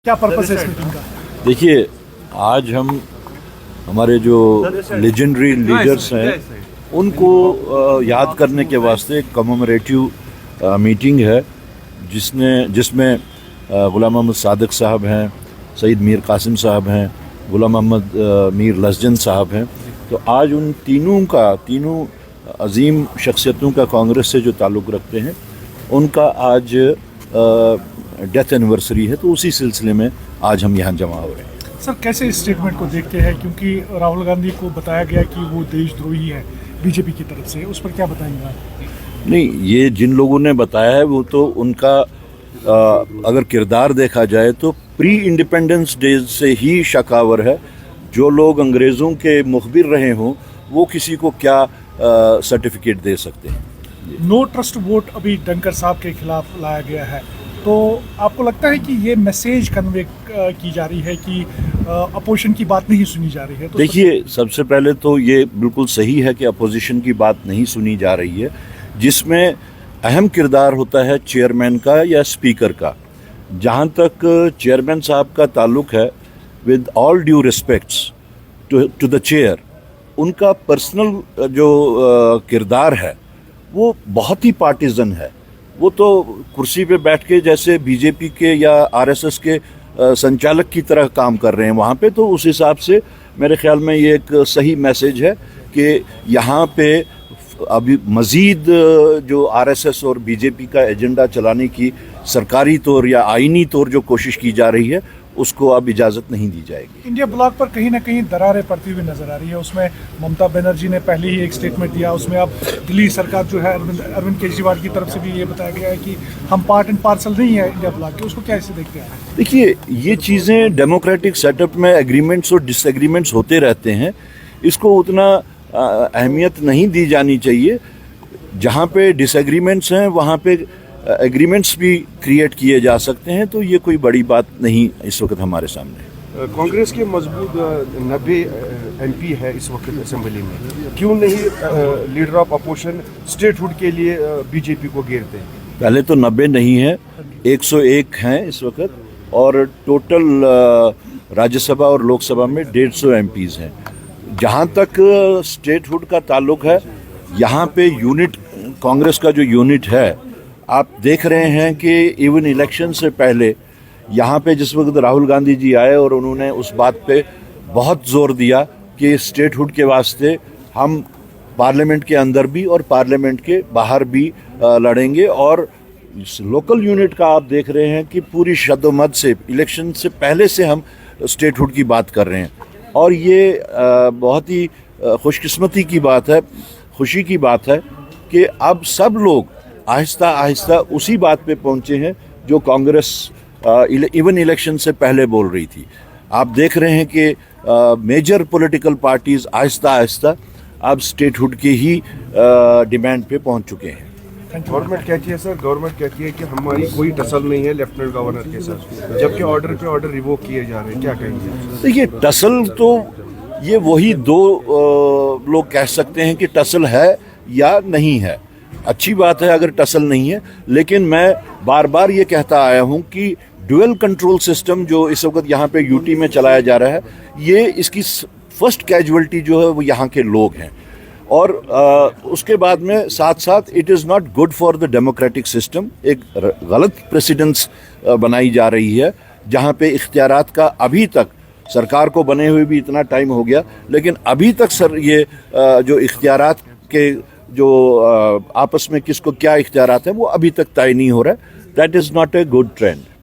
क्या पर्पस है इस मीटिंग का? देखिए, आज हम हमारे जो लेजेंडरी लीडर्स हैं उनको याद करने के वास्ते एक कमेमोरेटिव मीटिंग है जिसमें गुलाम मोहम्मद सादिक साहब हैं, सईद मीर कासिम साहब हैं, गुलाम मोहम्मद मीर लसजन साहब हैं। तो आज उन तीनों अजीम शख्सियतों का कांग्रेस से जो ताल्लुक़ रखते हैं उनका आज डेथ एनिवर्सरी है, तो उसी सिलसिले में आज हम यहाँ जमा हो रहे हैं। सर, कैसे इस स्टेटमेंट को देखते हैं, क्योंकि राहुल गांधी को बताया गया कि वो देशद्रोही है बीजेपी की तरफ से, उस पर क्या बताएंगे आप? नहीं, ये जिन लोगों ने बताया है वो तो उनका अगर किरदार देखा जाए तो प्री इंडिपेंडेंस डे से ही शकावर है। जो लोग अंग्रेज़ों के मुखबिर रहे हों वो किसी को क्या सर्टिफिकेट दे सकते हैं। नो ट्रस्ट वोट अभी डंकर साहब के खिलाफ लाया गया है, तो आपको लगता है कि ये मैसेज कन्वे की जा रही है कि अपोजिशन की बात नहीं सुनी जा रही है? तो देखिए, सबसे पहले तो ये बिल्कुल सही है कि अपोजिशन की बात नहीं सुनी जा रही है, जिसमें अहम किरदार होता है चेयरमैन का या स्पीकर का। जहाँ तक चेयरमैन साहब का ताल्लुक़ है, with all due respects to the chair, उनका पर्सनल जो किरदार है वो बहुत ही पार्टिजन है। वो तो कुर्सी पे बैठ के जैसे बीजेपी के या आरएसएस के संचालक की तरह काम कर रहे हैं वहाँ पे। तो उस हिसाब से मेरे ख्याल में ये एक सही मैसेज है कि यहाँ पे अभी मज़ीद जो आरएसएस और बीजेपी का एजेंडा चलाने की सरकारी तौर या आईनी तौर जो कोशिश की जा रही है उसको अब इजाज़त नहीं दी जाएगी। इंडिया ब्लॉक पर कहीं ना कहीं दरारें पड़ती हुई नजर आ रही है। उसमें ममता बनर्जी ने पहले ही एक स्टेटमेंट दिया, उसमें अब दिल्ली सरकार जो है अरविंद केजरीवाल की तरफ से भी ये बताया गया है कि हम पार्ट एंड पार्सल नहीं है इंडिया ब्लॉक के। उसको कैसे देखते हैं? देखिए, ये चीज़ें डेमोक्रेटिक सेटअप में एग्रीमेंट्स और डिसएग्रीमेंट्स होते रहते हैं, इसको उतना अहमियत नहीं दी जानी चाहिए। जहाँ पे डिसएग्रीमेंट्स हैं वहाँ पे एग्रीमेंट्स भी क्रिएट किए जा सकते हैं, तो ये कोई बड़ी बात नहीं इस वक्त हमारे सामने। कांग्रेस के मजबूत 90 एमपी है इस वक्त असेंबली में, क्यों नहीं लीडर ऑफ अपोजिशन स्टेटहुड के लिए बीजेपी को घेरते हैं? पहले तो 90 नहीं है, 101 हैं इस वक्त, और टोटल राज्यसभा और लोकसभा में 150 एमपीज़ हैं। जहाँ तक स्टेटहुड का ताल्लुक है, यहाँ पे यूनिट, कांग्रेस का जो यूनिट है, आप देख रहे हैं कि इवन इलेक्शन से पहले यहाँ पे जिस वक्त राहुल गांधी जी आए और उन्होंने उस बात पे बहुत जोर दिया कि स्टेटहुड के वास्ते हम पार्लियामेंट के अंदर भी और पार्लियामेंट के बाहर भी लड़ेंगे। और लोकल यूनिट का आप देख रहे हैं कि पूरी शद्दोमद से इलेक्शन से पहले से हम स्टेटहुड की बात कर रहे हैं, और ये बहुत ही खुशकिस्मती की बात है, खुशी की बात है कि अब सब लोग आहिस्ता आहिस्ता उसी बात पे पहुंचे हैं जो कांग्रेस इवन इलेक्शन से पहले बोल रही थी। आप देख रहे हैं कि major political parties Aahista Aahista अब स्टेटहुड के ही डिमांड पे पहुंच चुके हैं। गवर्नमेंट कहती है सर, गवर्नमेंट कहती है कि हमारी कोई टसल नहीं है लेफ्टिनेंट गवर्नर के साथ, जबकि ऑर्डर पे ऑर्डर रिवोक किए जा रहे हैं, क्या कहेंगे? देखिए, टसल तो ये वही दो लोग कह सकते हैं कि टसल है या नहीं है। अच्छी बात है अगर टसल नहीं है, लेकिन मैं बार बार ये कहता आया हूँ कि ड्यूअल कंट्रोल सिस्टम जो इस वक्त यहाँ पे यूटी में चलाया जा रहा है, ये इसकी फर्स्ट कैजुअलिटी जो है वो यहाँ के लोग हैं। और उसके बाद में साथ साथ it is not good for the democratic system. एक गलत प्रेसिडेंस बनाई जा रही है जहाँ पे इख्तियारात का अभी तक सरकार को बने हुए भी इतना टाइम हो गया, लेकिन अभी तक सर ये जो इख्तियारात के जो आपस में किसको क्या इख्तियारात हैं वो अभी तक तय नहीं हो रहा है। That is not a good trend.